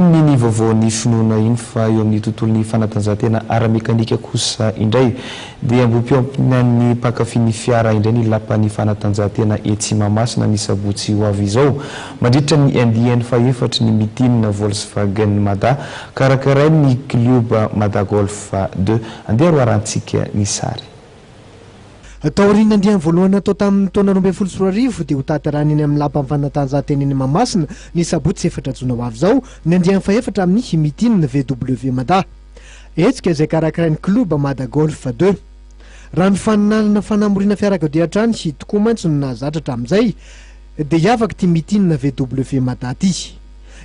Nini vaovao finoana iny fa eo amin'ny tontolon'ny fanatanjahantena ara-mekanika kosa indray dia ambom-piampinan'ny mpankafy fiara indray ny lapan'ny fanatanjahantena etsy Mahamasina ny sabotsy ho avy izao mandritra ny NDN faefatra ny mitinina Volkswagen Mada karakarain'ny club Mada Golf 2 andeha roarantsika ny sary. Taorina andiany voalohany atao tamin'ny taona 2024 dia ho tatarany eny amin'ny lapan'ny fanatanjahantena eny Mahamasina ny sabotsy efatra jona ho avy izao ny andiany faefatra amin'ny mitinina VW Mada etsika izay karakarain'ny club Mada Golf 2 raha ny faninanana fanamorina fiarakodia hatrany tokoa mantsy no nahazatra amin'izay dia hiavaka ty mitinina VW Mada ty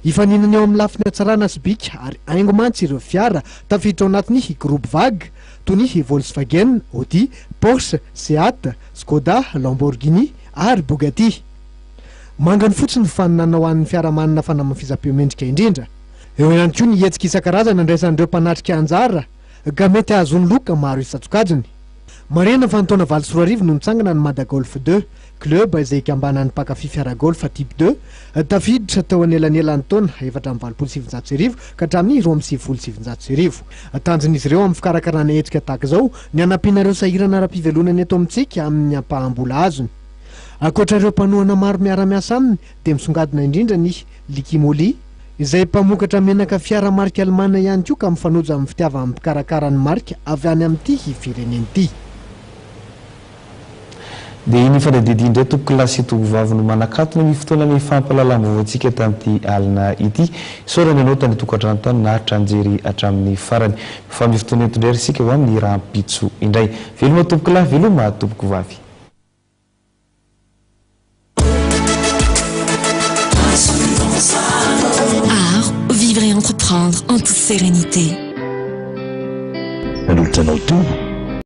ifaninana eo amin'ny lafiny hatsarana sy bika ary aingo mantsy ireo fiara tafiditra ao anatin'ny groupe vague toy ny Volkswagen, Audi, Porsche, Seat, Skoda, Lamborghini ary Bugatti. Mangany fotsiny ny faninana ho an'ny fiaramanina fanamafisam-peo-mendrika indrindra. Eo ihany koa ny hetsika isan-karazany andraisan'ireo mpanatrika anjara ka mety ahazony loka maro isan-tsokajiny. Marena fa ny taona 2024 no nitsangana ny Mada Golf 2 club izay ikambanan'ny mpankafy fiara golf type 2 tafiditra tao anelanelan'ny taona 427 ka hatramin'ny 27 tanjon'izy ireo amin'ny fikarakarana hetsika tahaka izao ny anampianareo sahirana ara-pivelonany eto amintsika amin'ny ampahambola azony. Ankoatra ireo mpanohana maro miara-miasa aminy dia misongadina indrindra ny Likimoli izay mpamokatra menaka fiara marika Alemana ihany koa ka mifanoja amin'ny fitiavana amin'ny mpikarakara marika avy any amin'ity firenen'ity. Dia iny fanadidi indray tokolasy tovovavy no manakatona ny fotoana ny fampalalam-baovao-tsika tamin'ity alina ity saorany anao tany tokantrano tany naritra anjery hatramin'ny farany fa amin'ny fotoana eto indray isika ho amin'ny rahampitso indray veloma tompokolahy veloma tompoko vavy. Art, vivre et entreprendre en toute sérénité. Adultanotu.